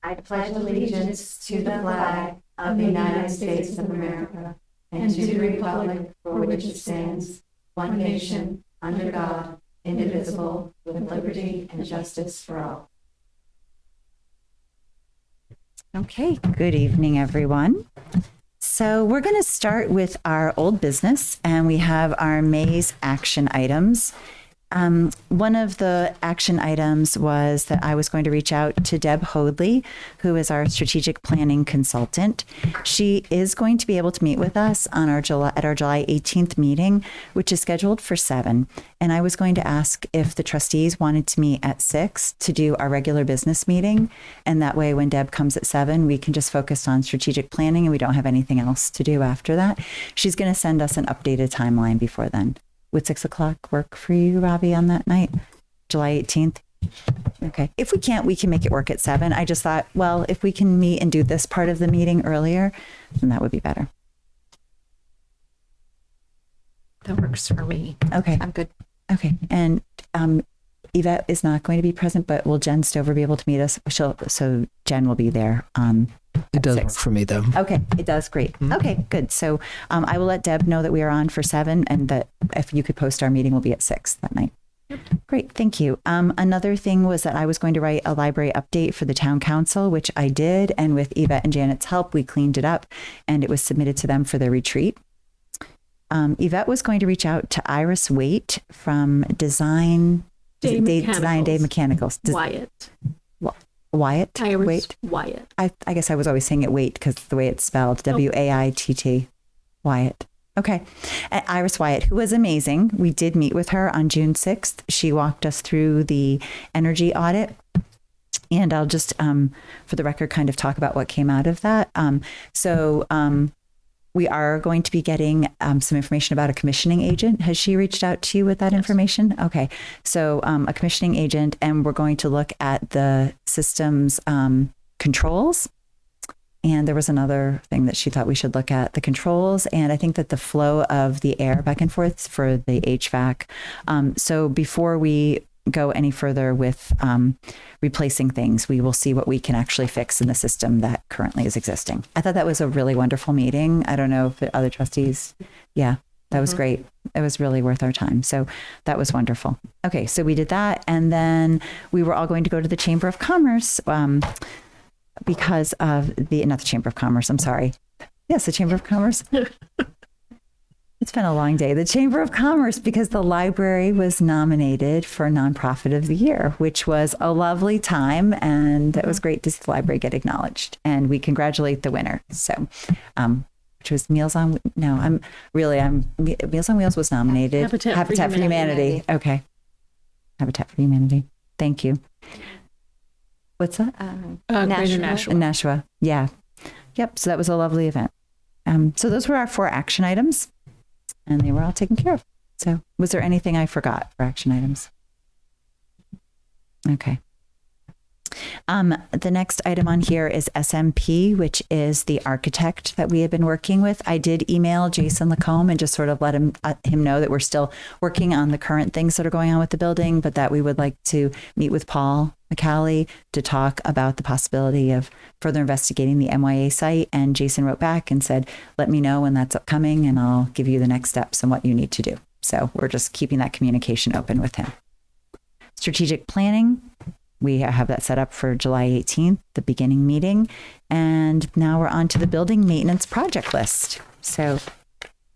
I pledge allegiance to the flag of the United States of America and to the republic for which it stands, one nation, under God, indivisible, with liberty and justice for all. Okay, good evening, everyone. So we're going to start with our old business, and we have our May's action items. One of the action items was that I was going to reach out to Deb Hoadley, who is our strategic planning consultant. She is going to be able to meet with us on our July 18th meeting, which is scheduled for 7. And I was going to ask if the trustees wanted to meet at 6 to do our regular business meeting. And that way, when Deb comes at 7, we can just focus on strategic planning and we don't have anything else to do after that. She's going to send us an updated timeline before then. Would 6 o'clock work for you, Robbie, on that night, July 18th? Okay. If we can't, we can make it work at 7. I just thought, well, if we can meet and do this part of the meeting earlier, then that would be better. That works for me. Okay. I'm good. Okay. And Yvette is not going to be present, but will Jen Stover be able to meet us? So Jen will be there on It does 6. work for me, though. Okay, it does. Great. Okay, good. So I will let Deb know that we are on for 7 and that if you could post our meeting will be at 6 that night. Great. Thank you. Another thing was that I was going to write a library update for the town council, which I did. And with Yvette and Janet's help, we cleaned it up and it was submitted to them for their retreat. Yvette was going to reach out to Iris Waite from Design Day Mechanicals. Wyatt? Iris Wait. Wyatt. I guess I was always saying it Wait because the way it's spelled, Waitt. Wyatt. Okay. Iris Wyatt, who was amazing. We did meet with her on June 6th. She walked us through the energy audit. And I'll just, for the record, kind of talk about what came out of that. We are going to be getting some information about a commissioning agent. Has she reached out to you with that information? Okay. So a commissioning agent, and we're going to look at the system's controls. And there was another thing that she thought we should look at, the controls. And I think that the flow of the air back and forth for the HVAC. So before we go any further with replacing things, we will see what we can actually fix in the system that currently is existing. I thought that was a really wonderful meeting. I don't know if the other trustees, yeah, that was great. It was really worth our time. So that was wonderful. Okay, so we did that. And then we were all going to go to the Chamber of Commerce because of not the Chamber of Commerce, I'm sorry. Yes, the Chamber of Commerce. It's been a long day. The Chamber of Commerce, because the library was nominated for Nonprofit of the Year, which was a lovely time. And it was great to see the library get acknowledged. And we congratulate the winner. So, which was Meals on Wheels was nominated. Habitat for Humanity. Okay. Habitat for Humanity. Thank you. What's that? Greater Nashua. Nashua. Yeah. Yep. So that was a lovely event. So those were our 4 action items. And they were all taken care of. So was there anything I forgot for action items? Okay. The next item on here is SMP, which is the architect that we have been working with. I did email Jason Lacombe and just sort of let him know that we're still working on the current things that are going on with the building, but that we would like to meet with Paul McCallie to talk about the possibility of further investigating the MYA site. And Jason wrote back and said, let me know when that's upcoming and I'll give you the next steps and what you need to do. So we're just keeping that communication open with him. Strategic planning. We have that set up for July 18th, the beginning meeting. And now we're on to the building maintenance project list. So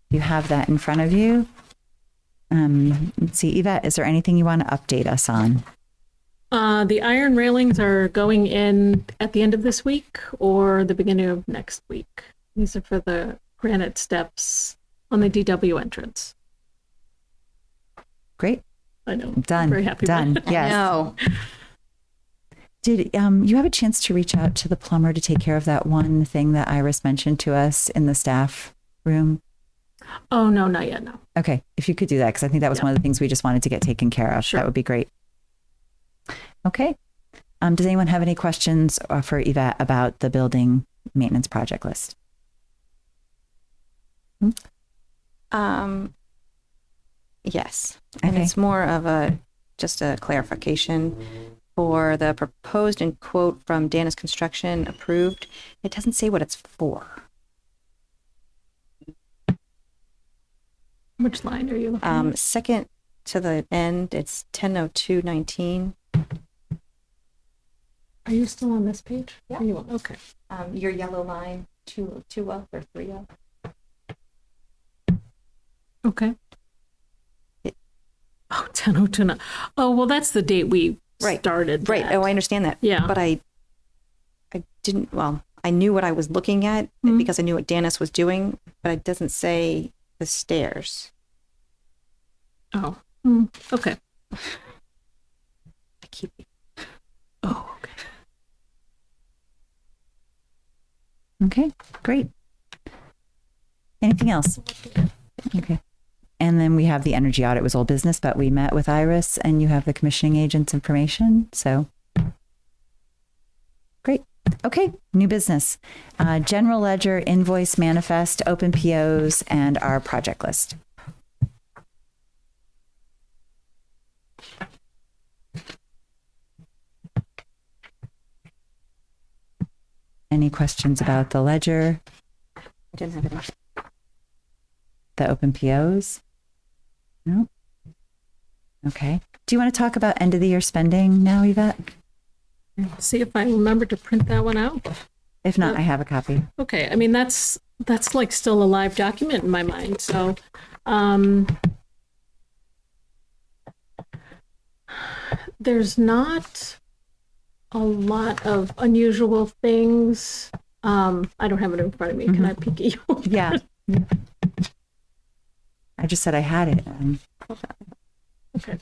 you have that in front of you. Let's see, Yvette, is there anything you want to update us on? The iron railings are going in at the end of this week or the beginning of next week. These are for the granite steps on the DW entrance. Great. I know. Done. I'm very happy. Done. About it. Yes. No. Did you have a chance to reach out to the plumber to take care of that one thing that Iris mentioned to us in the staff room? Oh, no, not yet. No. Okay. If you could do that, because I think that was one of the things we just wanted to get taken care of. Sure. That would be great. Okay. Does anyone have any questions for Yvette about the building maintenance project list? Yes. And it's more of just a clarification. for the proposed and quote from Dana's Construction approved. It doesn't say what it's for. Which line are you looking at? Second to the end, it's 10:02:19. Are you still on this page? Yeah. Are you on? Okay. Your yellow line, two up or three up. Okay. It- Oh, 10:02. Oh, well, that's the date we Right. started. Right. that. Oh, I understand that. Yeah. But I didn't, well, I knew what I was looking at Mhm. because I knew what Danis was doing, but it doesn't say the stairs. Oh. Okay. I keep, Oh, okay. Okay, great. Anything else? Okay. And then we have the energy audit was old business, but we met with Iris and you have the commissioning agent's information. So great. Okay, new business. General ledger, invoice manifest, open POs, and our project list. Any questions about the ledger, I didn't have it. the open POs? No? Okay. Do you want to talk about end of the year spending now, Yvette? See if I remember to print that one out. If not, I have a copy. Okay. I mean, that's like still a live document in my mind. So, there's not a lot of unusual things. I don't have it in front of me. Can I peek at you? Yeah. I just said I had it. Okay.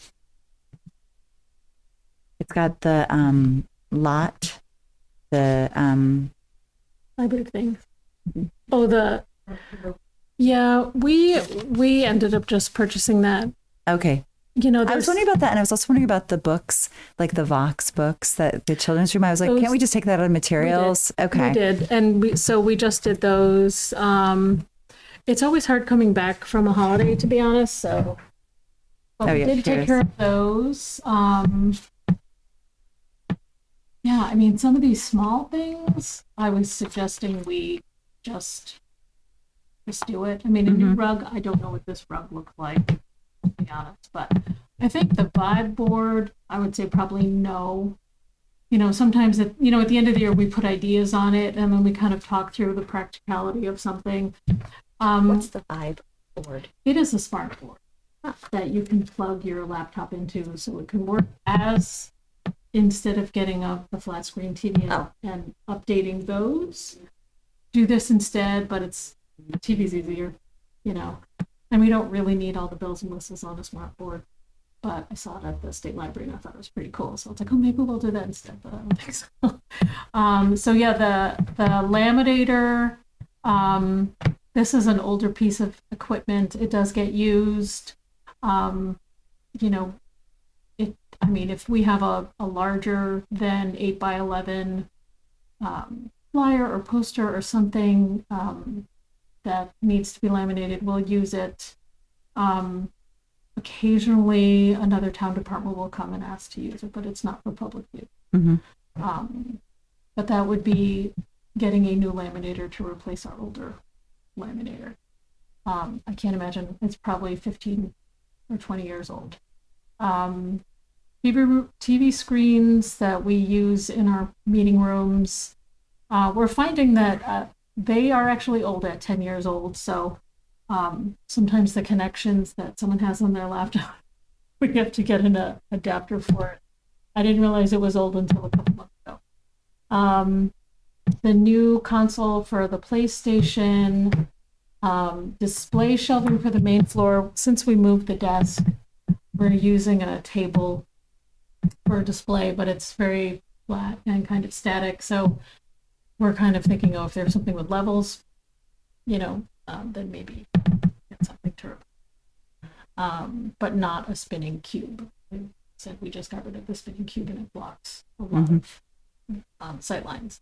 It's got the lot, the Library things. Oh, yeah, we ended up just purchasing that. okay. You know, I was there's, wondering about that, and I was also wondering about the books, like the Vox books, that the children's room. I was like, Those- can't we just take that out of materials? Okay. we did, and we just did those. It's always hard coming back from a holiday, to be honest. So, but Oh, we yeah, did sure take is. care of those. Yeah, I mean, some of these small things, I was suggesting we just do it. I mean, a new rug, I don't know what this rug looks like, to be honest, but I think the vibe board, I would say probably no. You know, sometimes at the end of the year, we put ideas on it and then we kind of talk through the practicality of something. What's the vibe board? It is a smart board that you can plug your laptop into so it can work as, instead of getting the flat screen TV and updating those, do this instead, but TV's easier, and we don't really need all the bells and whistles on a smart board. But I saw it at the state library and I thought it was pretty cool. So I was like, oh, maybe we'll do that instead, but I don't think so. So yeah, the laminator, this is an older piece of equipment. It does get used. If we have a larger than 8x11 flyer or poster or something that needs to be laminated, we'll use it. Occasionally, another town department will come and ask to use it, but it's not for public use. But that would be getting a new laminator to replace our older laminator. I can't imagine. It's probably 15 or 20 years old. TV screens that we use in our meeting rooms, we're finding that they are actually old at 10 years old. So sometimes the connections that someone has on their laptop, we have to get an adapter for it. I didn't realize it was old until a couple months ago. The new console for the PlayStation, display shelving for the main floor. Since we moved the desk, we're using a table for a display, but it's very flat and kind of static. So we're kind of thinking, if there's something with levels, then maybe get something to but not a spinning cube. We said we just got rid of the spinning cube and it blocks a lot of sight lines.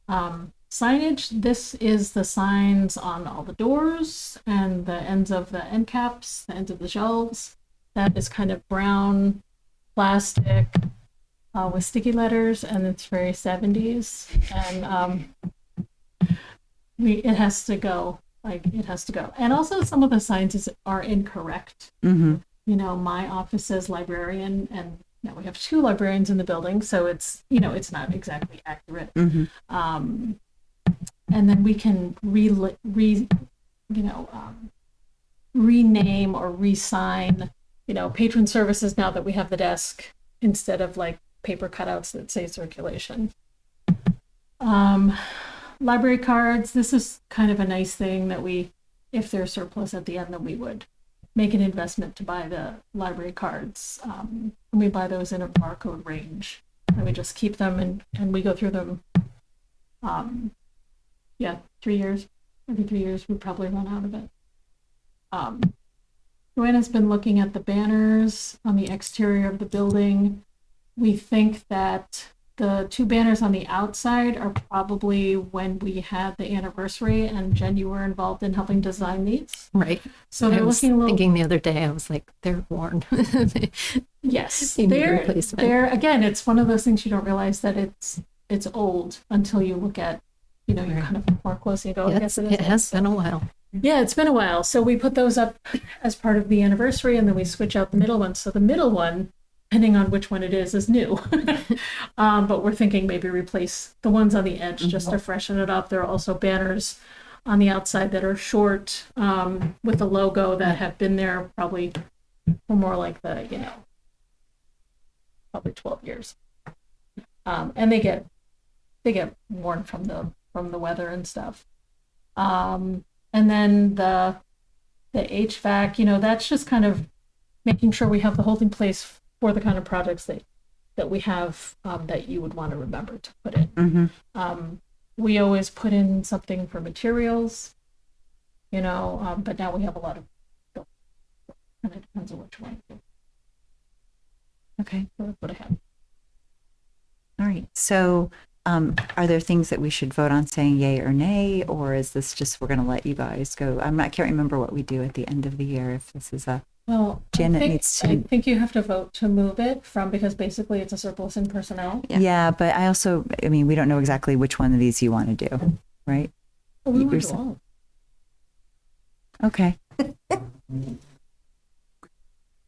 Signage, this is the signs on all the doors and the ends of the end caps, the ends of the shelves. That is kind of brown plastic. with sticky letters, and it's very 70s. And it has to go. Like, it has to go. And also, some of the signs are incorrect. Mm-hmm. You know, my office says librarian, and now we have 2 librarians in the building, so it's, you know, it's not exactly accurate. Mm-hmm. And then we can rename or re-sign, you know, patron services now that we have the desk instead of like paper cutouts that say circulation. Library cards, this is kind of a nice thing that we, if there's surplus at the end, then we would make an investment to buy the library cards. And we buy those in a barcode range, and we just keep them, and we go through them. 3 years. Every 3 years, we probably run out of it. Joanna's been looking at the banners on the exterior of the building. We think that the 2 banners on the outside are probably when we had the anniversary, and Jen, you were involved in helping design these. Right. So they're I was looking a little. thinking the other day, I was like, they're worn. Yes, They need they're replacement. again. It's one of those things you don't realize that it's old until you look at, you know, you Right. kind of more closely and go, I guess It has been a while. Yeah, it's been a while. So we put those up as part of the anniversary, and then we switch out the middle one. So the middle one, depending on which one it is new. But we're thinking maybe replace the ones on the edge just to freshen it up. There are also banners on the outside that are short with the logo that have been there probably for more like the, you know, probably 12 years. And they get worn from the weather and stuff. And then the HVAC, you know, that's just kind of making sure we have the holding place for the kind of projects that we have that you would want to remember to put in. Mm-hmm. We always put in something for materials, you know, but now we have a lot of, and it depends on which one. Okay. So that's what I have. All right. So are there things that we should vote on saying yay or nay, or is this just we're going to let you guys go? I can't remember what we do at the end of the year. If this is a Well, Janet I needs to. I think you have to vote to move it because basically it's a surplus in personnel. Yeah, but I mean, we don't know exactly which one of these you want to do, right? Oh, we You're want to sa- do all. Okay.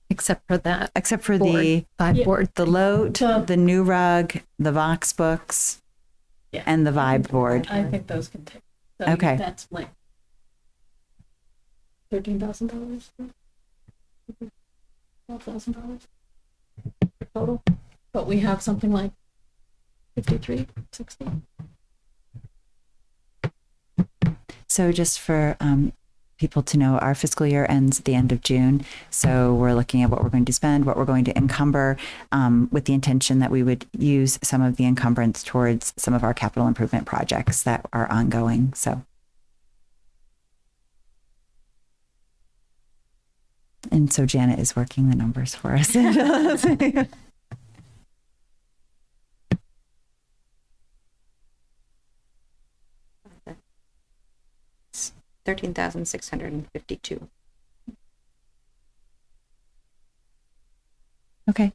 Except for that Except for board, the 5 Yeah. board. Load, The- the new rug, the Vox books, Yeah. and the Vibe board. I think those can take. So Okay. That's like $13,000. $12,000 total. But we have something like 53, 60. So just for people to know, our fiscal year ends at the end of June. So we're looking at what we're going to spend, what we're going to encumber, with the intention that we would use some of the encumbrance towards some of our capital improvement projects that are ongoing. So. And so Janet is working the numbers for us. 13,652. Okay.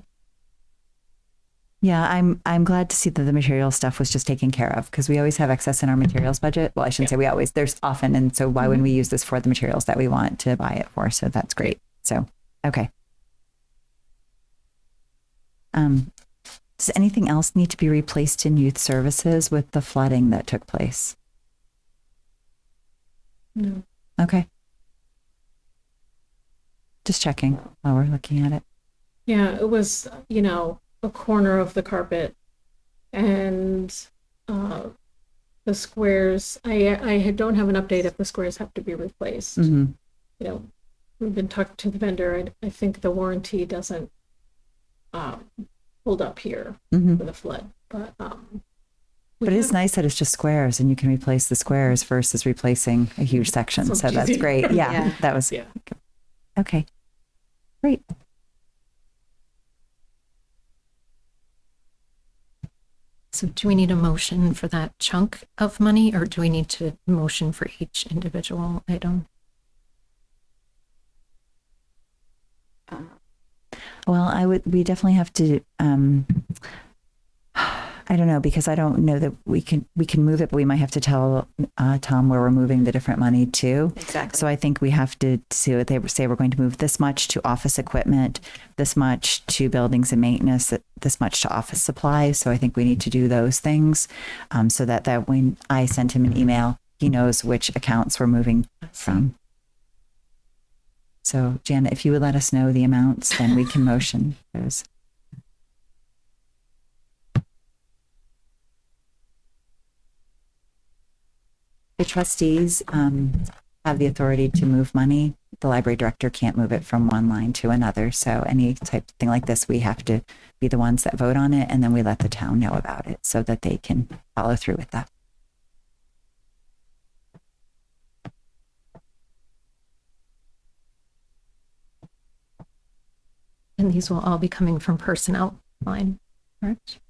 Yeah, I'm glad to see that the material stuff was just taken care of, because we always have excess in our materials budget. Well, I shouldn't say we always, there's often. And so why wouldn't we use this for the materials that we want to buy it for? So that's great. So, okay. Does anything else need to be replaced in youth services with the flooding that took place? No. Okay. Just checking while we're looking at it. Yeah, it was, you know, a corner of the carpet and the squares. I don't have an update if the squares have to be replaced. Mm-hmm. You know, we've been talking to the vendor. I think the warranty doesn't hold up here Mm-hmm. for the flood, but But it is nice that it's just squares and you can replace the squares versus replacing a huge section. So So that's easy. great. Yeah, Yeah. that was Yeah. okay. Great. So do we need a motion for that chunk of money, or do we need to motion for each individual item? Well, we definitely have to I don't know, because I don't know that we can move it, but we might have to tell Tom where we're moving the different money to. Exactly. So I think we have to see what they say. We're going to move this much to office equipment, this much to buildings and maintenance, this much to office supplies. So I think we need to do those things so that when I send him an email, he knows which accounts we're moving from. So Janet, if you would let us know the amounts, then we can motion those. The trustees have the authority to move money. The library director can't move it from one line to another. So any type of thing like this, we have to be the ones that vote on it, and then we let the town know about it so that they can follow through with that. And these will all be coming from personnel line, correct?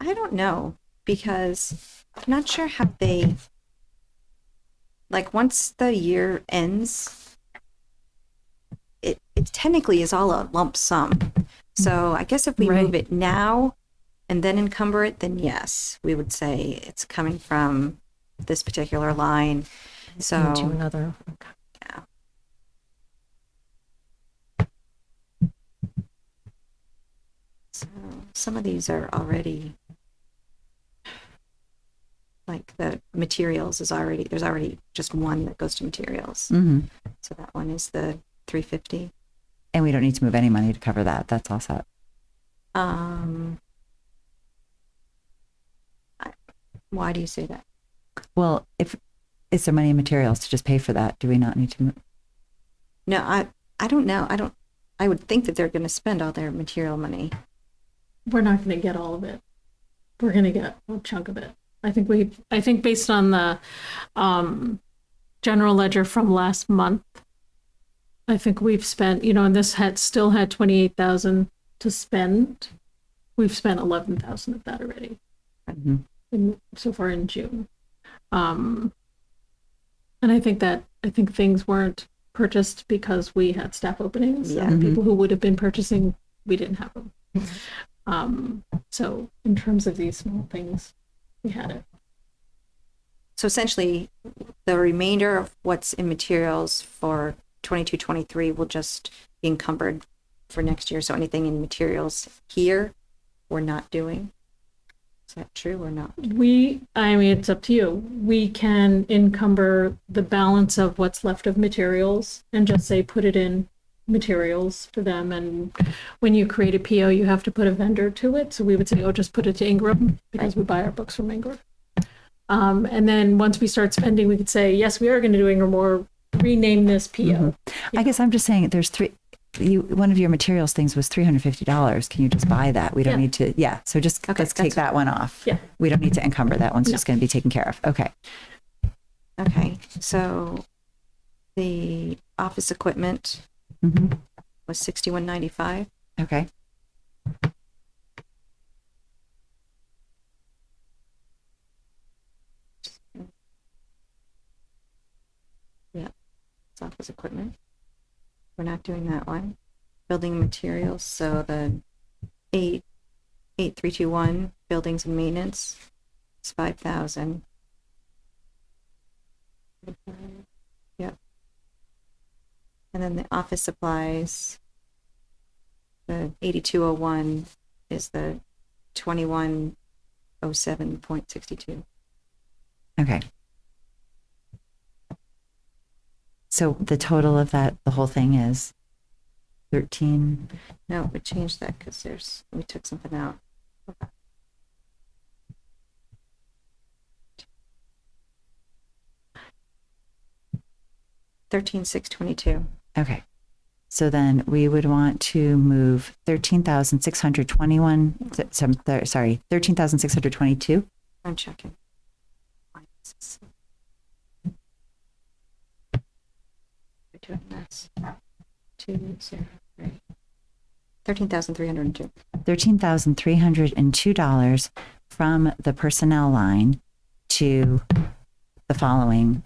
I don't know, because I'm not sure how they, like, once the year ends, it technically is all a lump sum. So I guess if we move it now and then encumber it, then yes, we would say it's coming from this particular line. So Into another. Okay. yeah. So some of these are already, like the materials there's already just one that goes to materials. Mm-hmm. So that one is the 350. And we don't need to move any money to cover that. That's all set. Why do you say that? Well, if is there money in materials to just pay for that? Do we not need to move? No, I don't know. I would think that they're going to spend all their material money. We're not going to get all of it. We're going to get a chunk of it. I think based on the general ledger from last month, I think we've spent, and this still had 28,000 to spend. We've spent 11,000 of that already. Mm-hmm. So far in June. And I think things weren't purchased because we had staff openings. Yeah. And people who would have been purchasing, we didn't have them. So in terms of these small things, we had it. So essentially, the remainder of what's in materials for 22-23 will just be encumbered for next year. So anything in materials here, we're not doing. Is that true or not? It's up to you. We can encumber the balance of what's left of materials and just say put it in materials for them. And when you create a PO, you have to put a vendor to it. So we would say, just put it to Ingram because we buy our books from Ingram. And then once we start spending, we could say, yes, we are going to do Ingram or rename this PO. Mm-hmm. I guess I'm just saying there's one of your materials things was $350. Can you just buy that? We don't need to. Yeah. So just let's take that one off. Yeah. We don't need to encumber that. One's just going to be taken care of. Okay. Okay. So the office equipment was $61.95. Okay. Yeah. It's office equipment. We're not doing that one. Building materials, so the 8321 buildings and maintenance is 5,000. Yep. And then the office supplies, the 8201 is the 2107.62. Okay. So the total of that, the whole thing is 13. No, we changed that because we took something out. Okay. 13,622. Okay. So then we would want to move 13,622. I'm checking. We're doing this. 203. $13,302. $13,302 from the personnel line to the following.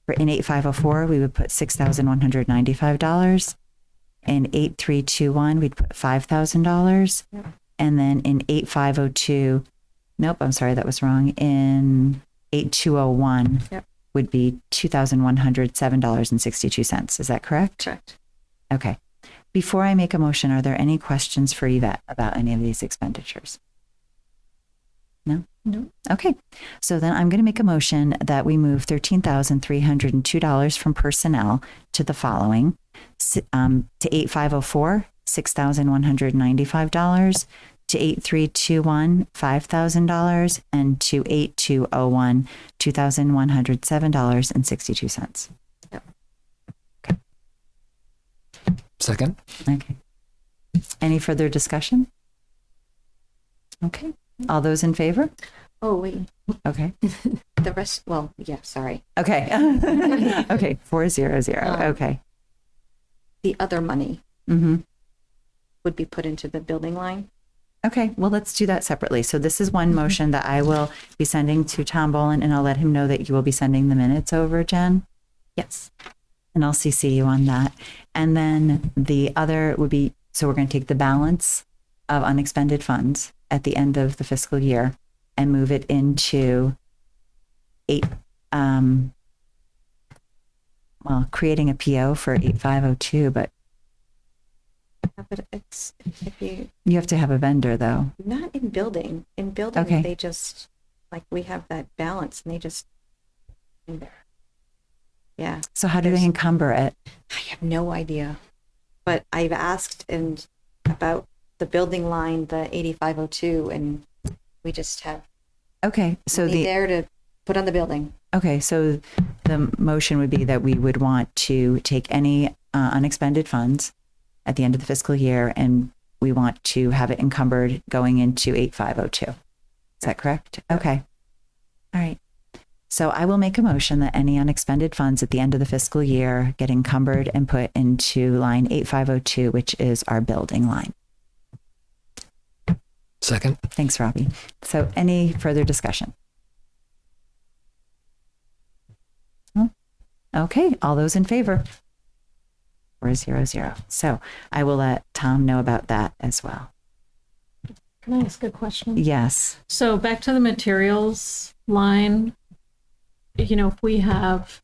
For in 8504, we would put $6,195. In 8321, we'd put $5,000. Yep. And then in 8502, nope, I'm sorry, that was wrong. In 8201 Yep. would be $2,107.62. Is that correct? Correct. Okay. Before I make a motion, are there any questions for Yvette about any of these expenditures? No? No. Okay. So then I'm going to make a motion that we move $13,302 from personnel to the following. To 8504, $6,195, to 8321, $5,000, and to 8201, $2,107.62. Second. Okay. Any further discussion? Okay. All those in favor? Oh, wait. Okay. The rest, well, yeah, sorry. Okay. Okay. 400. Okay. The other money Mm-hmm. would be put into the building line. Okay. Well, let's do that separately. So this is one motion that I will be sending to Tom Boland, and I'll let him know that you will be sending the minutes over, Jen. Yes. And I'll CC you on that. And then the other would be, so we're going to take the balance of unexpended funds at the end of the fiscal year and move it into creating a PO for 8502, but But it's, if you, you have to have a vendor though. not in building. In building, Okay. they just, like, we have that balance and they just, yeah. So how do they There's- encumber it? I have no idea. But I've asked and about the building line, the 8502, and we just have Okay. So money the, there to put on the building. okay. So the motion would be that we would want to take any unexpended funds at the end of the fiscal year, and we want to have it encumbered going into 8502. Is that correct? Okay. All right. So I will make a motion that any unexpended funds at the end of the fiscal year get encumbered and put into line 8502, which is our building line. Second. Thanks, Robbie. So any further discussion? No? Okay. All those in favor? 400. So I will let Tom know about that as well. Can I ask a question? Yes. So back to the materials line, you know, if we have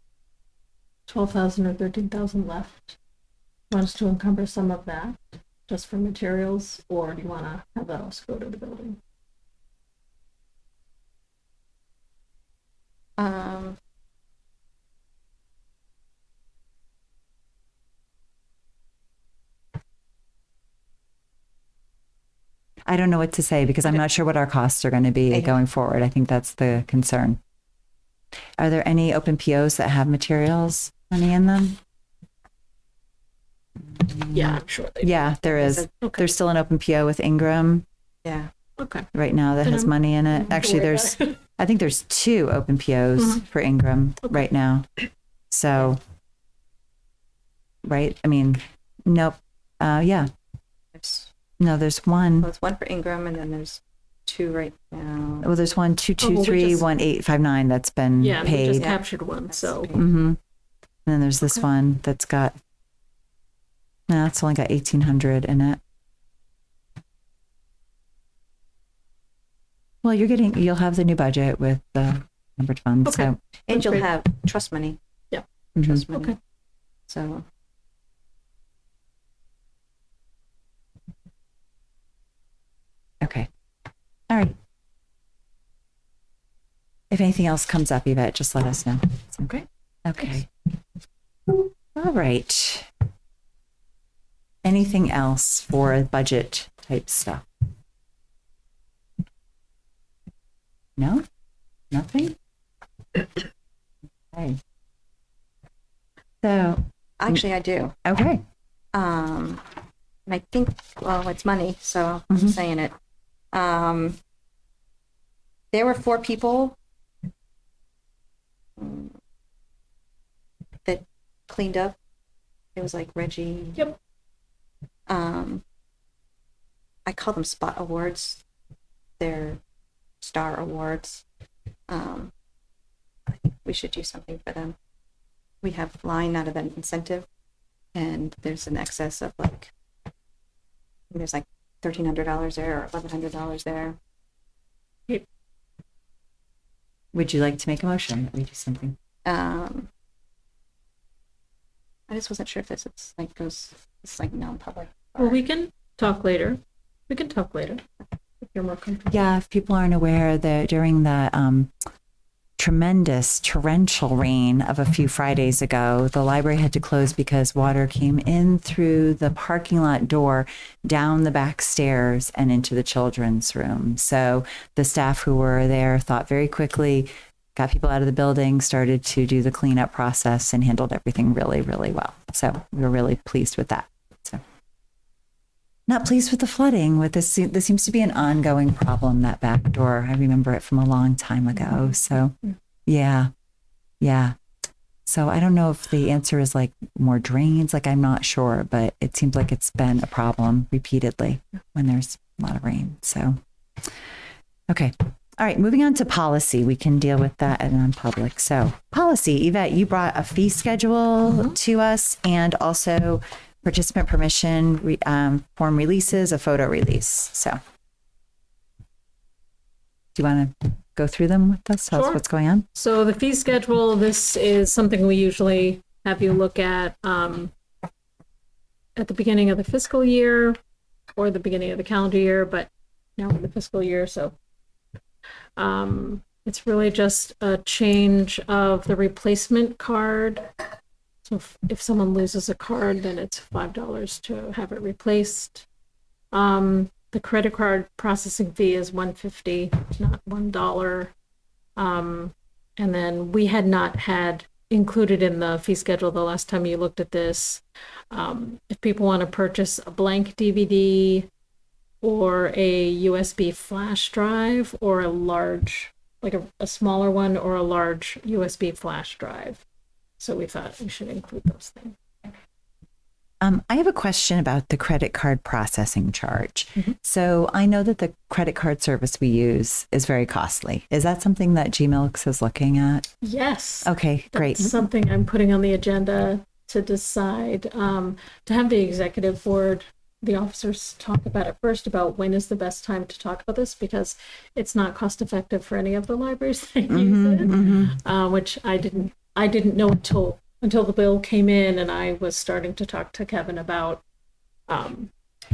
12,000 or 13,000 left, want us to encumber some of that just for materials, or do you want to have that also go to the building? I don't know what to say because I'm not sure what our costs are going to be Yeah. going forward. I think that's the concern. Are there any open POs that have materials money in them? Yeah, I'm sure they do. Yeah, there is. Okay. There's still an open PO with Ingram Yeah. Okay. right now that Then has I'm- money in it. Don't Actually, worry there's, about it. I think there's 2 open POs Mhm. for Ingram Okay. right now. So, right? I mean, nope. Yeah. There's, No, there's one. well, it's one for Ingram and then there's two right now. Well, there's one, two, Oh, two, well, we three, just- 1,859 that's been Yeah, we just paid. captured one, That's so. paid. Mm-hmm. And then there's this Okay. one that's got, no, it's only got 1,800 in it. Well, you'll have the new budget with the numbered funds. Okay. So, And you'll Great. have trust money. mhm. Trust money. Okay. So, Okay. All right. If anything else comes up, Yvette, just let us know. Okay. Okay. All right. Anything else for budget type stuff? No? Nothing? Okay. So, actually, I do. okay. And I think, well, it's money, so I'm Mhm. saying it. There were 4 people that cleaned up. It was like Reggie. Yep. I call them spot awards. They're star awards. I think we should do something for them. We have line out of an incentive. and there's an excess of like, there's like $1,300 there or $1,100 there. Would you like to make a motion that we do something? I just wasn't sure if it's like non-public. Well, we can talk later. If you're more comfortable. Yeah, if people aren't aware that during the tremendous torrential rain of a few Fridays ago, the library had to close because water came in through the parking lot door, down the back stairs, and into the children's room. So the staff who were there thought very quickly, got people out of the building, started to do the cleanup process, and handled everything really, really well. So we were really pleased with that. So not pleased with the flooding. With this seems to be an ongoing problem, that back door. I remember it from a long time ago. So yeah. So I don't know if the answer is like more drains, like I'm not sure, but it seems like it's been a problem repeatedly when there's a lot of rain. So, okay. All right, moving on to policy. We can deal with that in non-public. So policy, Yvette, you brought a fee schedule to us and also participant permission form releases, a photo release. So do you want to go through them with us? Tell us Sure. what's going on. So the fee schedule, this is something we usually have you look at the beginning of the fiscal year or the beginning of the calendar year, but now we're in the fiscal year. So it's really just a change of the replacement card. So if someone loses a card, then it's $5 to have it replaced. The credit card processing fee is $1.50, not $1. And then we had not had included in the fee schedule the last time you looked at this. If people want to purchase a blank DVD or a USB flash drive or a large, like a smaller one or a large USB flash drive. So we thought we should include those things. I have a question about the credit card processing charge. So I know that the credit card service we use is very costly. Is that something that GMILX is looking at? Yes. Okay, great. That's something I'm putting on the agenda to decide, to have the executive board, the officers talk about it first, about when is the best time to talk about this, because it's not cost effective for any of the libraries that use it, which I didn't know until the bill came in, and I was starting to talk to Kevin about,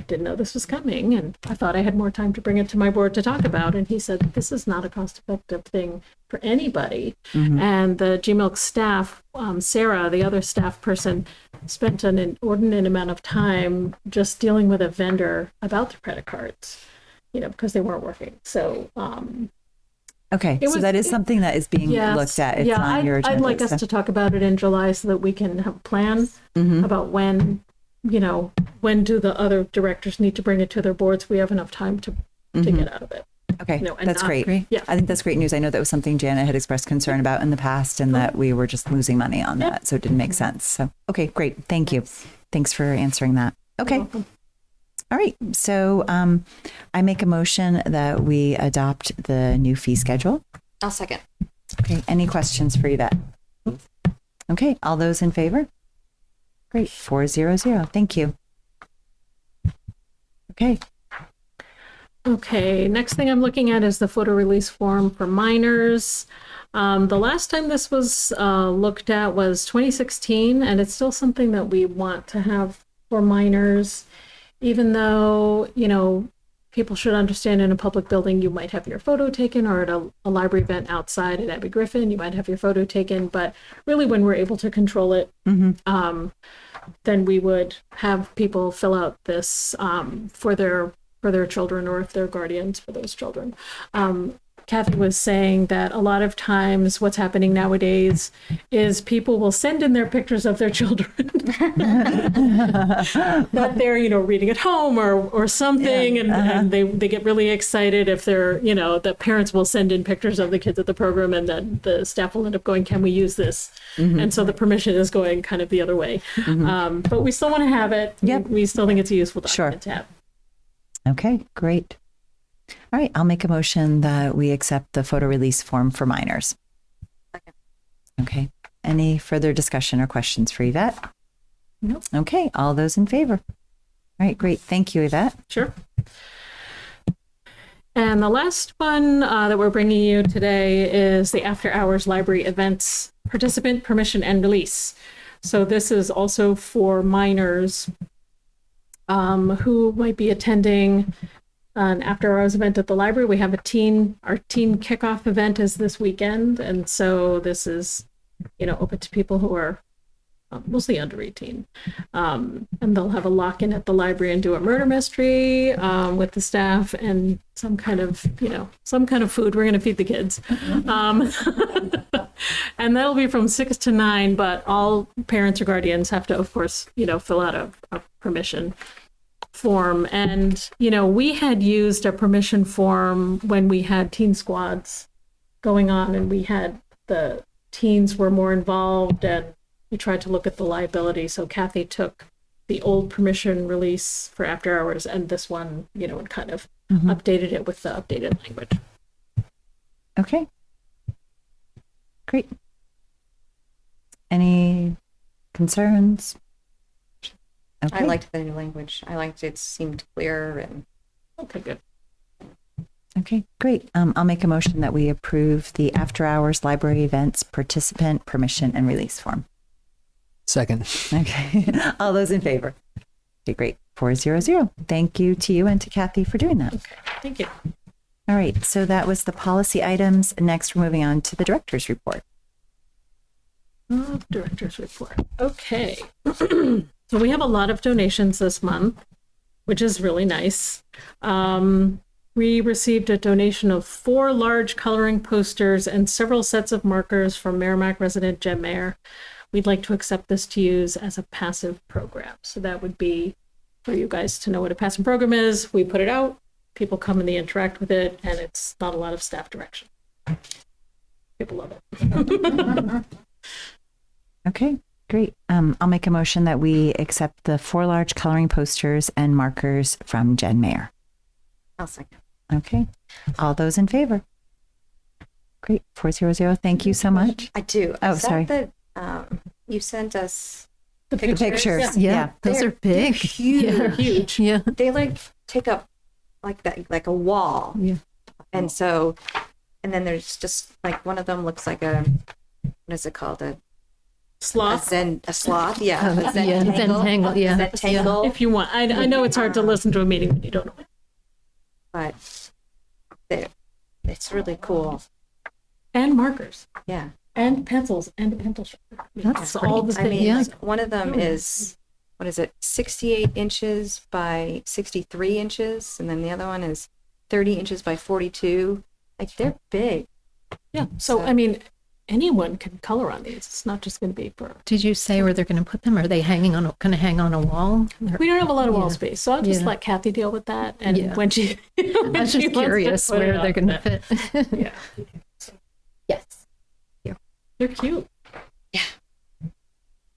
didn't know this was coming, and I thought I had more time to bring it to my board to talk about, and he said, this is not a cost-effective thing for anybody. And the GMILK staff, Sarah, the other staff person, spent an inordinate amount of time just dealing with a vendor about the credit cards, because they weren't working. So, Okay, so that is something that is being looked at. It's on your agenda. I'd like us to talk about it in July so that we can have a plan about when do the other directors need to bring it to their boards. We have enough time to get out of it. Okay, and that's not- great. Yeah. I think that's great news. I know that was something Janet had expressed concern about in the past, and that we were just losing money on that, so it didn't make sense. So, okay, great. Thank you. Thanks for answering that. Okay. welcome. All right. So I make a motion that we adopt the new fee schedule. I'll second. Okay. Any questions for Yvette? Okay. All those in favor? Great. 400. Thank you. Okay. Okay, next thing I'm looking at is the photo release form for minors. The last time this was looked at was 2016, and it's still something that we want to have for minors, even though, people should understand in a public building, you might have your photo taken, or at a library event outside at Abbey Griffin, you might have your photo taken, but really when we're able to control it, then we would have people fill out this for their children, or if they're guardians for those children. Kathy was saying that a lot of times what's happening nowadays is people will send in their pictures of their children that they're, reading at home or something. And they get really excited if they're, the parents will send in pictures of the kids at the program, and then the staff will end up going, can we use this? And so the permission is going kind of the other way. But we still want to have it. Yep. We still think it's a useful document to have. Okay, great. All right, I'll make a motion that we accept the photo release form for minors. Okay. Any further discussion or questions for Yvette? Nope. Okay, all those in favor? All right, great. Thank you, Yvette. Sure. And the last one that we're bringing you today is the After Hours Library Events Participant Permission and Release. So this is also for minors who might be attending an after hours event at the library. We have our teen kickoff event is this weekend. And so this is, open to people who are mostly under 18. And they'll have a lock-in at the library and do a murder mystery with the staff and some kind of food. We're going to feed the kids. And that'll be from 6 to 9, but all parents or guardians have to, of course, fill out a permission form. And, we had used a permission form when we had teen squads going on, and the teens were more involved, and we tried to look at the liability. So Kathy took the old permission release for after hours and this one, and kind of updated it with the updated language. Okay. Great. Any concerns? Okay. I liked the new language. I liked it seemed clear and Okay, good. Okay, great. I'll make a motion that we approve the after hours library events participant permission and release form. Second. Okay, all those in favor? Okay, great. 400. Thank you to you and to Kathy for doing that. Okay, thank you. All right, so that was the policy items. Next, we're moving on to the director's report. Director's report. Okay. So we have a lot of donations this month, which is really nice. We received a donation of 4 large coloring posters and several sets of markers from Merrimack resident Jen Mayer. We'd like to accept this to use as a passive program. So that would be for you guys to know what a passive program is. We put it out, people come and they interact with it, and it's not a lot of staff direction. People love it. Okay, great. I'll make a motion that we accept the 4 large coloring posters and markers from Jen Mayer. I'll second. Okay, all those in favor? Great, 400. Thank you so much. I do. Oh, Is that sorry. the, you sent us The The pictures, Yeah. yeah. Those They're- are big. they're huge. They're huge. Yeah. They take up like a wall. Yeah. And so, and then there's just one of them looks like what is it called? A Sloth. sloth. Yeah. Oh, a zentangle. yeah, zentangle, yeah. Zentangle. If you want, I know it's hard to listen to a meeting when you don't know it. But it's really cool. And markers, Yeah. and pencils, and a pencil sharpener. That's It's all the great. I things. mean, Yeah. like, one of them is, what is it, 68 inches by 63 inches, and then the other one is 30 inches by 42. Like, they're big. Yeah. So, I mean, anyone can color on these. It's not just going to be for. Did you say where they're going to put them? Are they going to hang on a wall? We don't have a lot of wall Yeah. space, so I'll just Yeah. let Kathy deal with that. And Yeah. when she, I was just curious where they're going to fit. Yeah. Yes. They're cute. Yeah.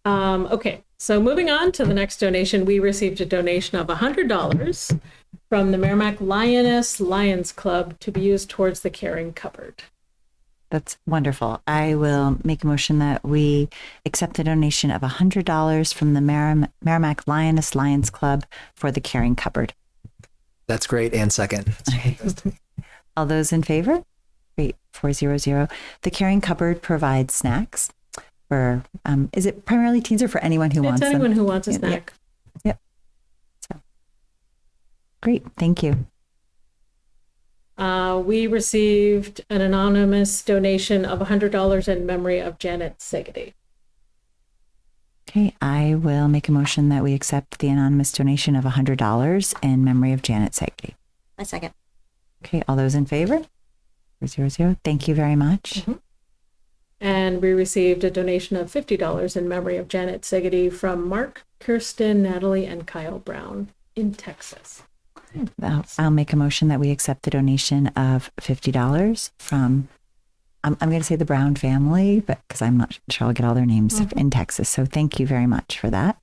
Okay, so moving on to the next donation, we received a donation of $100 from the Merrimack Lioness Lions Club to be used towards the caring cupboard. That's wonderful. I will make a motion that we accept the donation of $100 from the Merrimack Lioness Lions Club for the caring cupboard. That's great. And second. Okay. All those in favor? Great, 400. The caring cupboard provides snacks for, is it primarily teens or for anyone who wants It's anyone them? who wants a Yeah. snack. So, great, thank you. We received an anonymous donation of $100 in memory of Janet Segedy. Okay, I will make a motion that we accept the anonymous donation of $100 in memory of Janet Segedy. A second. Okay, all those in favor? 400. Thank you very much. And we received a donation of $50 in memory of Janet Segedy from Mark, Kirsten, Natalie, and Kyle Brown in Texas. I'll make a motion that we accept the donation of $50 from, I'm going to say the Brown family, but because I'm not sure I'll get all their names in Texas. So thank you very much for that.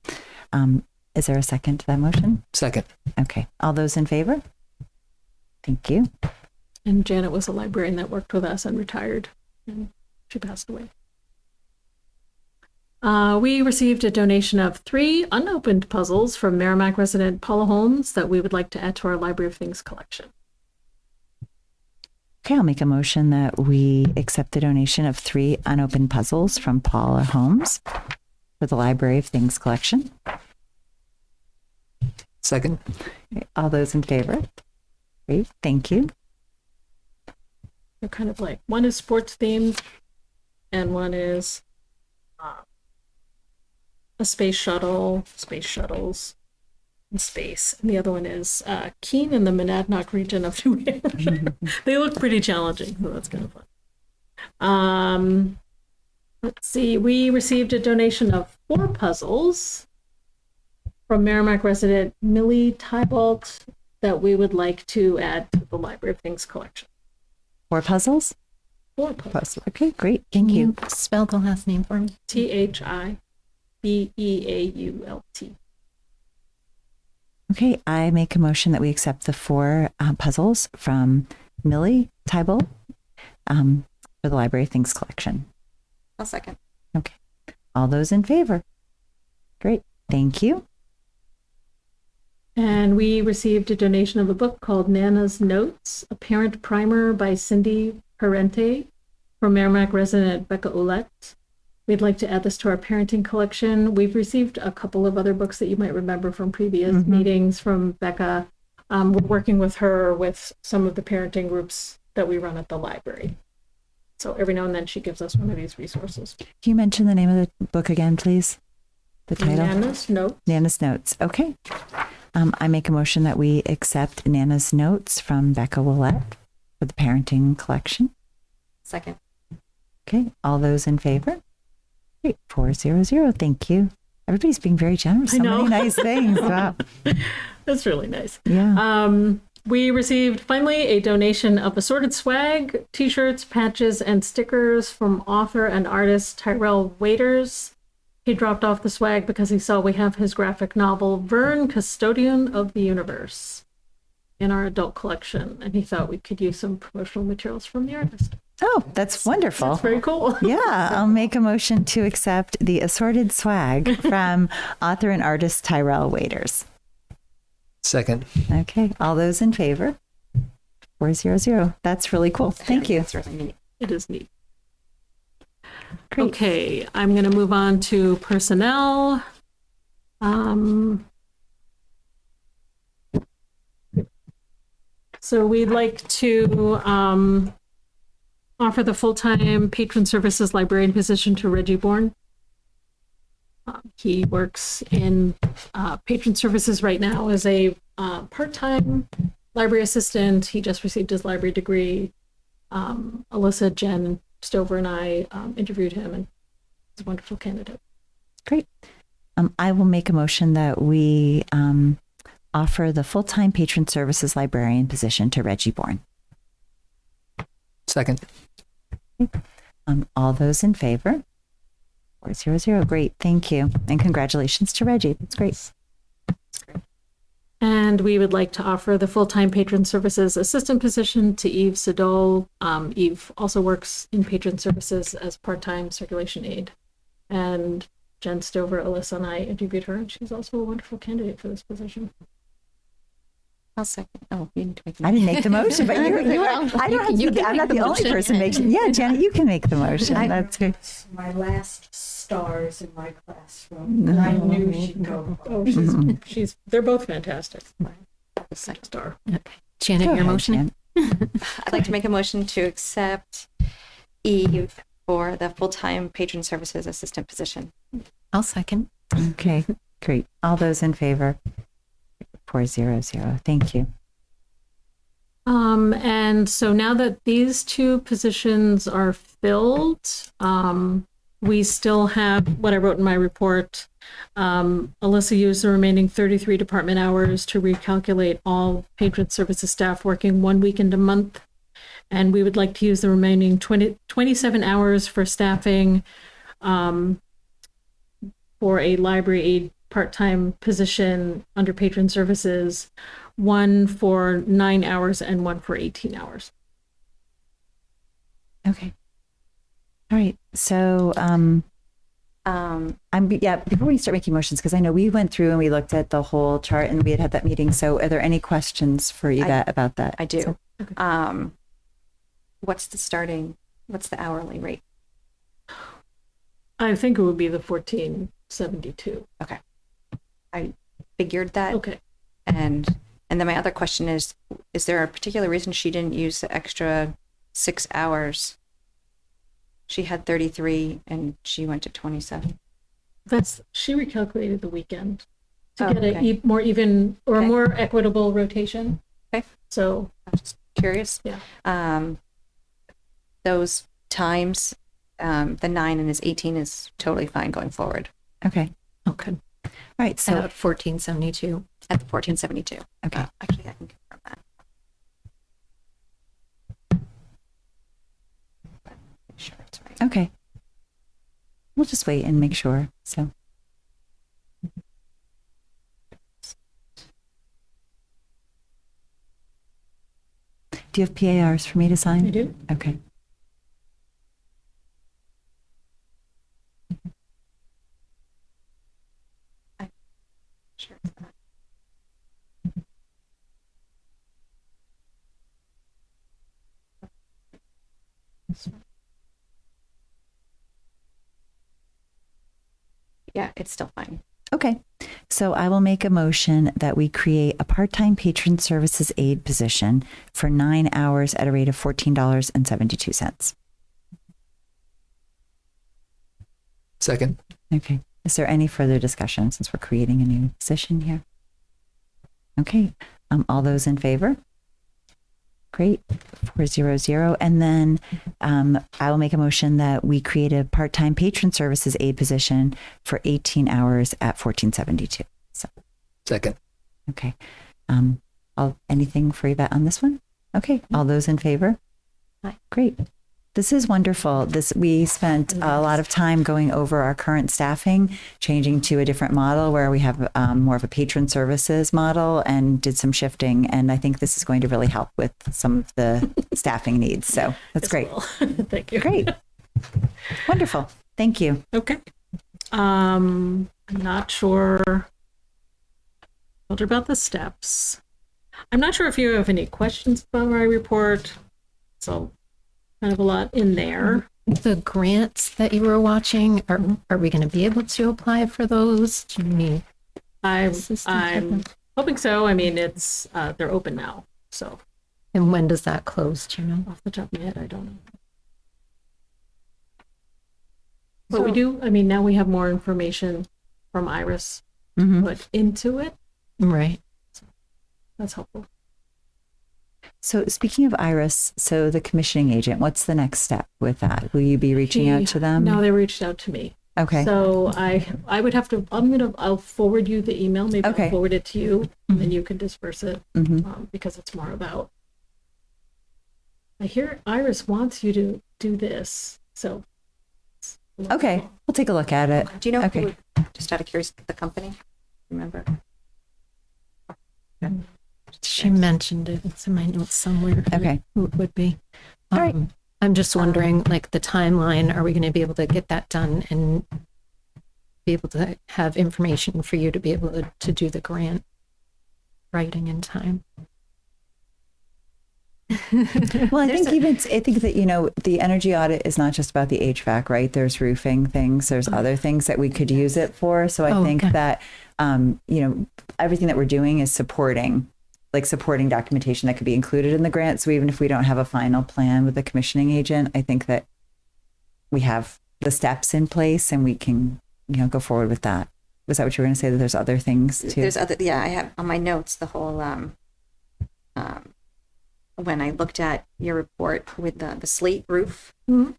Is there a second to that motion? Second. Okay. All those in favor? Thank you. And Janet was a librarian that worked with us and retired, and she passed away. We received a donation of 3 unopened puzzles from Merrimack resident Paula Holmes that we would like to add to our Library of Things collection. Okay, I'll make a motion that we accept the donation of 3 unopened puzzles from Paula Holmes for the Library of Things collection. Second. All those in favor? Great, thank you. They're kind of like, one is sports themed and one is a space shuttle, space shuttles in space. And the other one is Keene in the Monadnock region of New Hampshire. They look pretty challenging, so that's kind of fun. Let's see, we received a donation of 4 puzzles from Merrimack resident Millie Tybalt that we would like to add to the Library of Things collection. 4 puzzles? 4 puzzles. Okay, great, thank you. Spell the last name for me. Thibeault. Okay, I make a motion that we accept the 4 puzzles from Millie Tybalt for the Library of Things collection. I'll second. Okay, all those in favor? Great, thank you. And we received a donation of a book called Nana's Notes, a parent primer by Cindy Parente from Merrimack resident Becca Ouellette. We'd like to add this to our parenting collection. We've received a couple of other books that you might remember from previous meetings from Becca. We're working with her with some of the parenting groups that we run at the library. So every now and then she gives us one of these resources. Can you mention the name of the book again, please? The title? Nana's Notes. Nana's Notes. Okay. I make a motion that we accept Nana's Notes from Becca Ouellette for the parenting collection. Second. Okay. All those in favor? Great. 400. Thank you. Everybody's being very generous. I So know. many nice things. Wow. That's really nice. Yeah. We received finally a donation of assorted swag, t-shirts, patches, and stickers from author and artist Tyrell Waiters. He dropped off the swag because he saw we have his graphic novel, Vern, Custodian of the Universe, in our adult collection, and he thought we could use some promotional materials from the artist. Oh, that's wonderful. That's very cool. Yeah, I'll make a motion to accept the assorted swag from author and artist Tyrell Waiters. Second. Okay, all those in favor? 400. That's really cool. Thank you. That's really neat. It is neat. Great. Okay, I'm going to move on to personnel. So we'd like to offer the full-time patron services librarian position to Reggie Bourne. He works in patron services right now as a part-time library assistant. He just received his library degree. Alyssa, Jen Stover, and I interviewed him, and he's a wonderful candidate. Great. I will make a motion that we offer the full-time patron services librarian position to Reggie Bourne. Second. All those in favor? 400. Great. Thank you. And congratulations to Reggie. That's great. And we would like to offer the full-time patron services assistant position to Eve Sidol. Eve also works in patron services as part-time circulation aide. And Jen Stover, Alyssa, and I interviewed her, and she's also a wonderful candidate for this position. I'll second. Oh, you need to make. I didn't make the motion, but you I don't have to, I'm not the only person making. Yeah, Janet, you can make the motion. That's good. My last stars in my classroom. And I knew she'd go. Oh, they're both fantastic. Star. Janet, Go your ahead, motion. Jan. I'd like to make a motion to accept Eve for the full-time patron services assistant position. I'll second. Okay, great. All those in favor? 400. Thank you. And so now that these 2 positions are filled, we still have what I wrote in my report. Alyssa used the remaining 33 department hours to recalculate all patron services staff working 1 weekend a month. And we would like to use the remaining 27 hours for staffing for a library aide part-time position under patron services, 1 for 9 hours and 1 for 18 hours. Okay. All right. So Before we start making motions, because I know we went through and we looked at the whole chart and we had that meeting. So are there any questions for Yvette about that? I do. So- What's the hourly rate? I think it would be the 1472. I figured that. Okay. And then my other question is there a particular reason she didn't use the extra 6 hours? She had 33 and she went to 27. She recalculated the weekend to Oh, get okay. a more even or Okay. more equitable rotation. Okay. So I was just curious. Yeah. Those times, the 9 and his 18 is totally fine going forward Okay. Okay. All right. So, 1472. at the 1472. okay. Actually, I can confirm that. Make sure it's right. Okay. We'll just wait and make sure. So. Do you have PARs for me to sign? I do. Okay. Sure it's not. Yeah, it's still fine. Okay. So I will make a motion that we create a part-time patron services aide position for 9 hours at a rate of $14.72. Second. Okay. Is there any further discussion since we're creating a new position here? Okay. All those in favor? Great. 400. And then I will make a motion that we create a part-time patron services aide position for 18 hours at $14.72. So, Second. okay. Anything for Yvette on this one? Okay. All those in favor? Aye. Great. This is wonderful. We spent a lot of time going over our current staffing, changing to a different model where we have more of a patron services model and did some shifting. And I think this is going to really help with some of the staffing needs. So that's As great. well. Thank you. Great. Wonderful. Thank you. Okay. I'm not sure. Told her about the steps. I'm not sure if you have any questions about my report. So kind of a lot in there. The grants that you were watching, are we going to be able to apply for those? Do you need assistance with I'm them? hoping so. I mean, it's they're open now. So And when does that close? Do you know? off the top of my head, I don't know. But we do, I mean, now we have more information from Iris Mhm. put into it. Right. That's helpful. So speaking of Iris, so the commissioning agent, what's the next step with that? Will you be reaching out to them? No, they reached out to me. Okay. So I would have to, I'll forward you the email. Maybe Okay. I'll forward it to you and then you can disperse it Mhm. because it's more about. I hear Iris wants you to do this. So. Okay. We'll take a look at it. Do you know Okay. who, just out of curiosity, the company? Remember? She mentioned it. It's in my notes somewhere. Okay. Who it would be. All right. I'm just wondering, like the timeline, are we going to be able to get that done and be able to have information for you to be able to do the grant writing in time? Well, I think that, you know, the energy audit is not just about the HVAC, right? There's roofing things, there's other things that we could use it for. So I Oh, think okay. that, you know, everything that we're doing is supporting documentation that could be included in the grant. So even if we don't have a final plan with the commissioning agent, I think that we have the steps in place and we can, you know, go forward with that. Was that what you were going to say, that there's other things too? There's other, yeah, I have on my notes the whole, when I looked at your report with the slate roof, Mhm.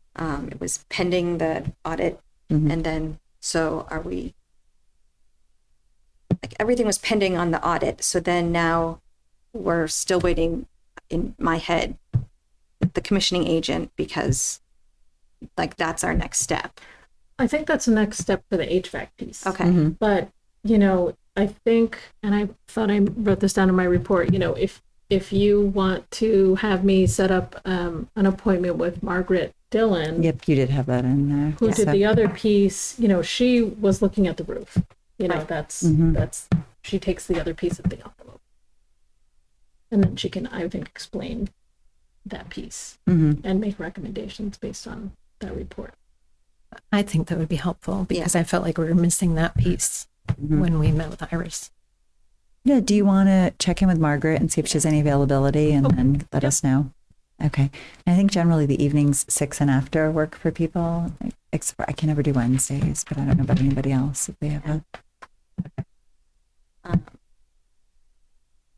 it was pending the audit. Mhm. And then, so are we, like everything was pending on the audit. So then now we're still waiting in my head, the commissioning agent, because like that's our next step. I think that's the next step for the HVAC piece. Okay. Mhm. But, you know, I think, and I thought I wrote this down in my report, you know, if if you want to have me set up an appointment with Margaret Dillon, Yep, you did have that in there. who did So- the other piece, she was looking at the roof. That's she takes the other piece of the envelope. And then she can, I think, explain that piece and make recommendations based on that report. I think that would be helpful because I felt like we were missing that piece when we met with Iris. Yeah, do you want to check in with Margaret and see if she has any availability and then let us know? Okay. And I think generally the evenings 6 and after work for people. I can never do Wednesdays, but I don't know about anybody else if they have a.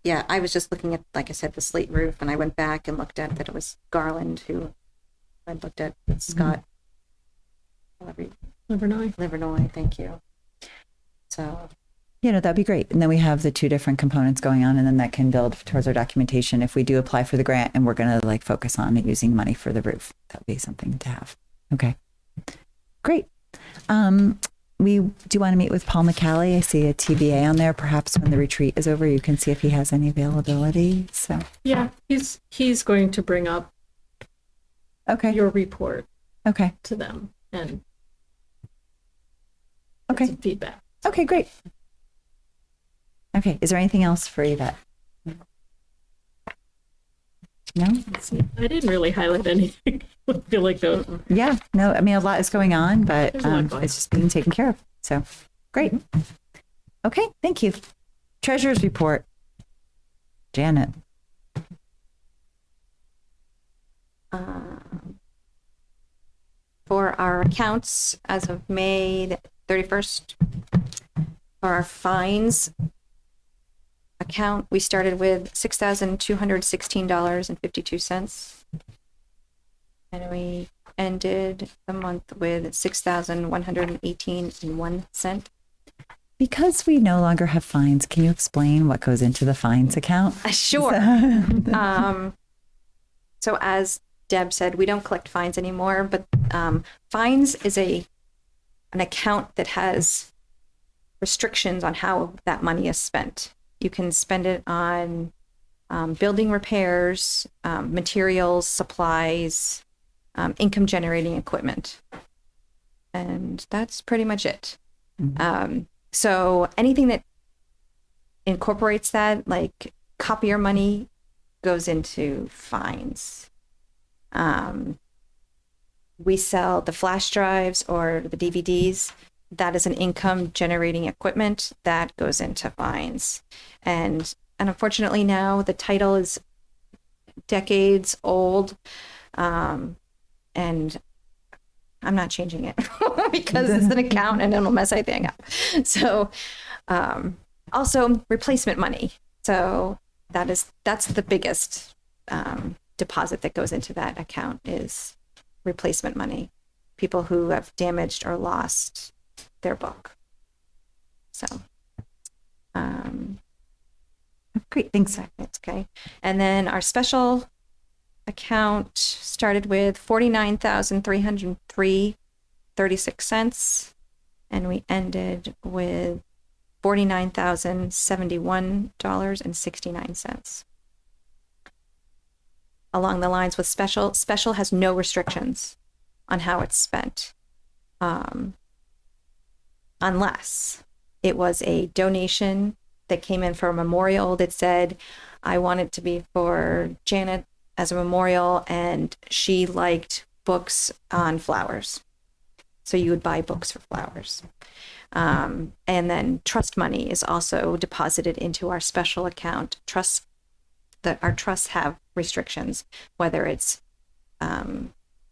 Yeah, I was just looking at, like I said, the slate roof, and I went back and looked at that it was Garland who I looked at Scott Livernois, thank you. So That'd be great. And then we have the 2 different components going on, and then that can build towards our documentation. If we do apply for the grant and we're going to focus on using money for the roof, that would be something to have. Okay. Great. We do want to meet with Paul McCallie. I see a TBA on there. Perhaps when the retreat is over, you can see if he has any availability. So Yeah, he's going to bring up okay. your report Okay. to them and Okay. some feedback. Okay, great. Okay. Is there anything else for Yvette? No? I didn't really highlight anything. I feel like the Yeah. No, I mean, a lot is going on, but There's a lot going it's just being taken care of. So great. Okay. Thank you. Treasurer's report. Janet. for our accounts as of May 31st, for our fines account, we started with $6,216.52. And we ended the month with $6,118.01. Because we no longer have fines, can you explain what goes into the fines account? Sure. So as Deb said, we don't collect fines anymore, but fines is an account that has restrictions on how that money is spent. You can spend it on building repairs, materials, supplies, income generating equipment. And that's pretty much it. So anything that incorporates that, like copier money, goes into fines. We sell the flash drives or the DVDs. That is an income generating equipment that goes into fines. And unfortunately now the title is decades old. And I'm not changing it because it's an account and it'll mess everything up. So also replacement money. So that's the biggest deposit that goes into that account is replacement money. People who have damaged or lost their book. So Great, thanks. it's okay. And then our special account started with $49,303.36, and we ended with $49,071.69. Along the lines with special has no restrictions on how it's spent, unless it was a donation that came in for a memorial that said, I want it to be for Janet as a memorial, and she liked books on flowers. So you would buy books for flowers. And then trust money is also deposited into our special account. Our trusts have restrictions, whether it's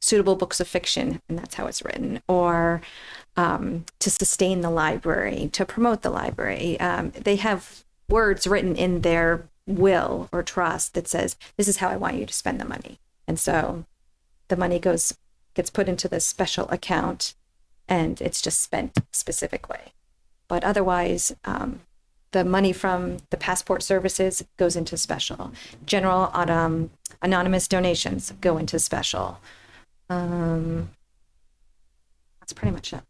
suitable books of fiction, and that's how it's written, or to sustain the library, to promote the library. They have words written in their will or trust that says, this is how I want you to spend the money. And so the money gets put into the special account and it's just spent a specific way. But otherwise, the money from the passport services goes into special. General anonymous donations go into special. That's pretty much it.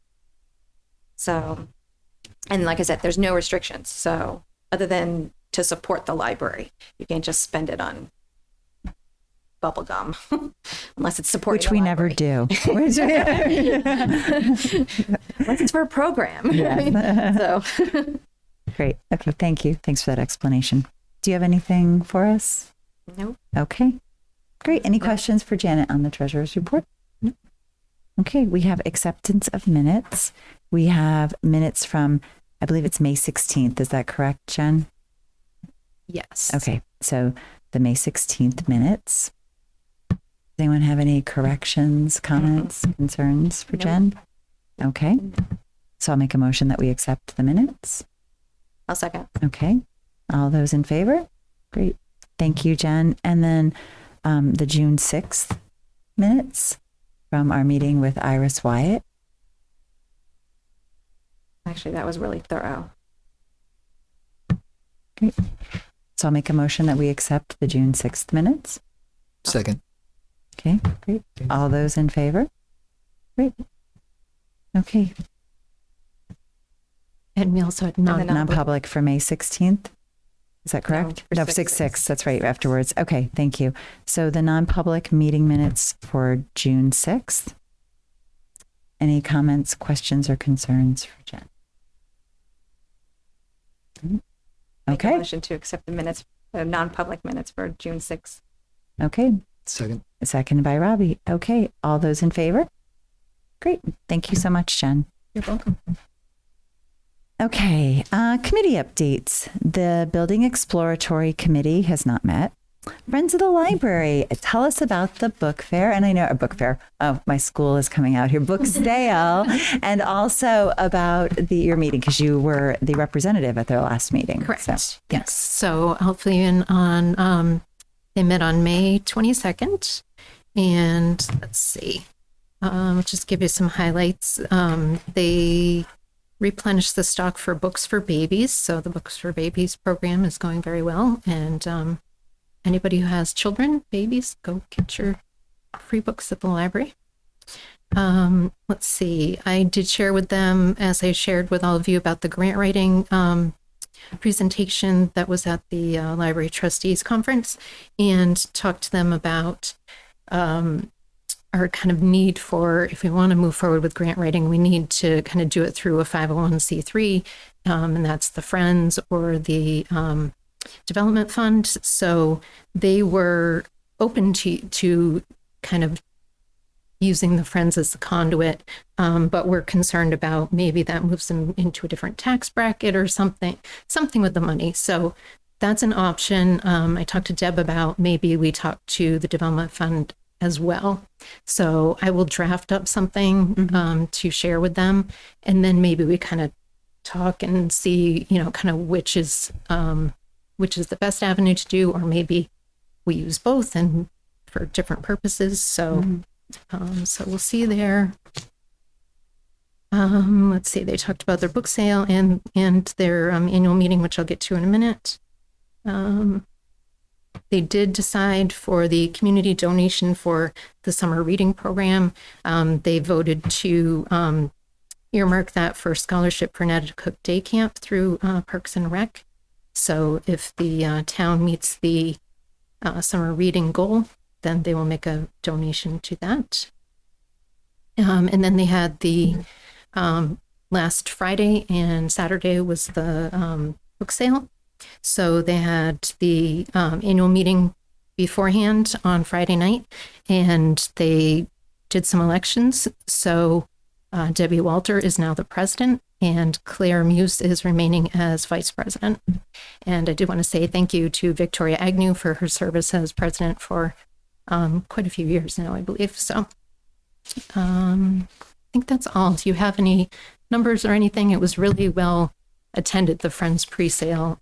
So, and like I said, there's no restrictions. So other than to support the library. You can't just spend it on bubble gum unless it's supporting Which the we never library. do. Unless it's for a program. Yes. So Great. Okay. Thank you. Thanks for that explanation. Do you have anything for us? no. Okay. Great. Any questions for Janet on the treasurer's report? No. Okay. We have acceptance of minutes. We have minutes from, I believe it's May 16th. Is that correct, Jen? Yes. Okay. So the May 16th minutes. Does anyone have any corrections, comments, concerns for Nope. Jen? Okay. So I'll make a motion that we accept the minutes. I'll second. Okay. All those in favor? Great. Thank you, Jen. And then the June 6th minutes from our meeting with Iris Wyatt. Actually, that was really thorough. Great. So I'll make a motion that we accept the June 6th minutes. Second. Okay, great. All those in favor? Great. Okay. And we also had then Non-public for May 16th. Is that correct? for No, 6-6. 6-6. That's right, afterwards. Okay, thank you. So the non-public meeting minutes for June 6th. Any comments, questions, or concerns for Jen? Make a Okay, motion to accept the minutes, the non-public minutes for June 6th. okay. Second. Second by Robbie. Okay, all those in favor? Great. Thank you so much, Jen. You're welcome. Okay, committee updates. The Building Exploratory Committee has not met. Friends of the Library, tell us about the book fair. And I know a book fair. Oh, my school is coming out here. Book sale. And also about your meeting, because you were the representative at their last meeting. Correct. So, Yes. So I'll fill you in on, they met on May 22nd. And let's see, just give you some highlights. They replenished the stock for Books for Babies. So the Books for Babies program is going very well. And anybody who has children, babies, go get your free books at the library. Let's see, I did share with them, as I shared with all of you, about the grant writing presentation that was at the Library Trustees Conference, and talked to them about our kind of need for, if we want to move forward with grant writing, we need to kind of do it through a 501c3, and that's the Friends or the Development Fund. So they were open to kind of using the Friends as the conduit, but we're concerned about maybe that moves them into a different tax bracket or something with the money. So that's an option. I talked to Deb about maybe we talk to the Development Fund as well. So I will draft up something to share with them, and then maybe we kind of talk and see, kind of which is the best avenue to do, or maybe we use both and for different purposes. So, so we'll see there. Let's see, they talked about their book sale and their annual meeting, which I'll get to in a minute. They did decide for the community donation for the summer reading program. They voted to earmark that for scholarship for Netta Cook Day Camp through Parks and Rec. So if the town meets the summer reading goal, then they will make a donation to that. And then they had the last Friday and Saturday was the book sale. So they had the annual meeting beforehand on Friday night, and they did some elections. So Debbie Walter is now the president, and Claire Muse is remaining as vice president. And I do want to say thank you to Victoria Agnew for her service as president for quite a few years now, I believe. So I think that's all. Do you have any numbers or anything? It was really well attended, the Friends pre-sale.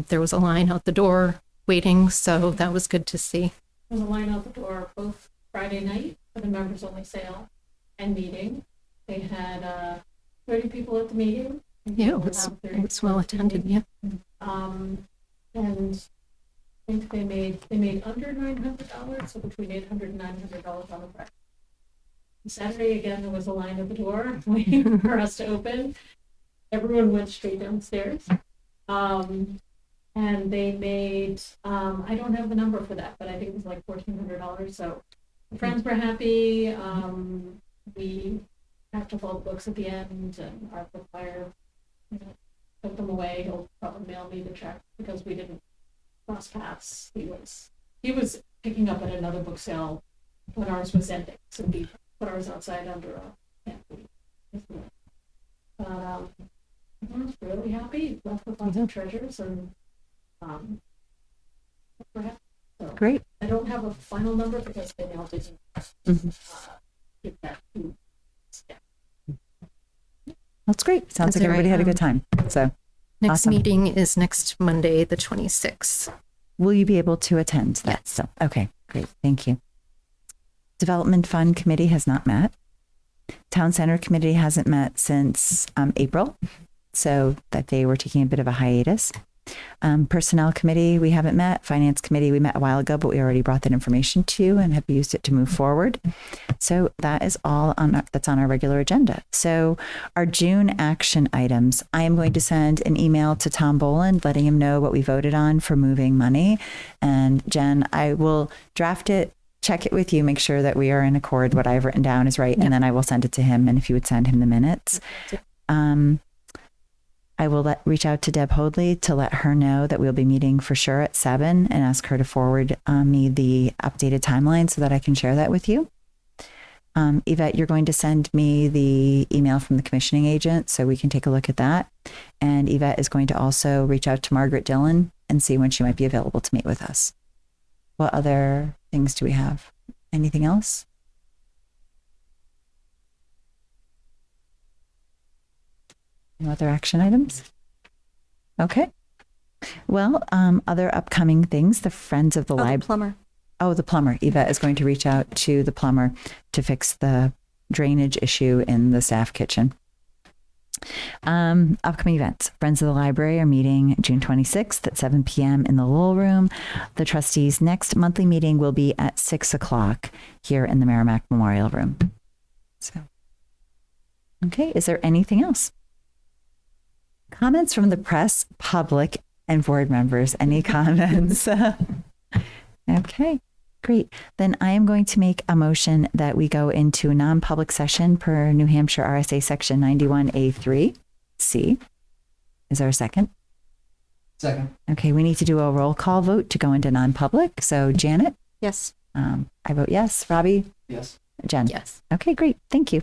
There was a line out the door waiting, so that was good to see. There's a line out the door both Friday night for the members only sale and meeting. They had 30 people at the meeting. Yeah, it was well attended. Yeah. And I think they made under $900, so between $800 and $900 on the price. Saturday again, there was a line at the door waiting for us to open. Everyone went straight downstairs. and they made, I don't have the number for that, but I think it was like $1,400. So friends were happy. We packed up all the books at the end, and our supplier, took them away. He'll probably mail me the check because we didn't cross paths. He was picking up at another book sale when ours was ending, so we put ours outside under a pantry. But everyone's really happy. Left with lots of treasures, and we're happy. So Great. I don't have a final number because they now didn't get that to step. That's great. Sounds That's like all right. everybody had a good time. So Next Awesome. meeting is next Monday, the 26th. will you be able to attend that? Yes. So, okay, great. Thank you. Development Fund Committee has not met. Town Center Committee hasn't met since April, so that they were taking a bit of a hiatus. Personnel Committee, we haven't met. Finance Committee, we met a while ago, but we already brought that information to you and have used it to move forward. So that is all that's on our regular agenda. So our June action items, I am going to send an email to Tom Boland letting him know what we voted on for moving money. And Jen, I will draft it, check it with you, make sure that we are in accord. What I've written down is right. And then I will send it to him. And if you would send him the minutes. I will reach out to Deb Hoadley to let her know that we'll be meeting for sure at 7 and ask her to forward me the updated timeline so that I can share that with you. Yvette, you're going to send me the email from the commissioning agent so we can take a look at that. And Yvette is going to also reach out to Margaret Dillon and see when she might be available to meet with us. What other things do we have? Anything else? No other action items? Okay. Well, other upcoming things, the Friends of the Oh, the Library. plumber. Oh, the plumber. Yvette is going to reach out to the plumber to fix the drainage issue in the staff kitchen. Upcoming events. Friends of the Library are meeting June 26th at 7 p.m. in the Lowell Room. The trustees' next monthly meeting will be at 6 o'clock here in the Merrimack Memorial Room. So, okay. Is there anything else? Comments from the press, public, and board members. Any comments? Okay, great. Then I am going to make a motion that we go into a non-public session per New Hampshire RSA section 91A3C. Is there a second? Second. Okay, we need to do a roll call vote to go into non-public. So Janet, Yes. I vote yes. Robbie, Yes. Jen. Yes. Okay, great. Thank you.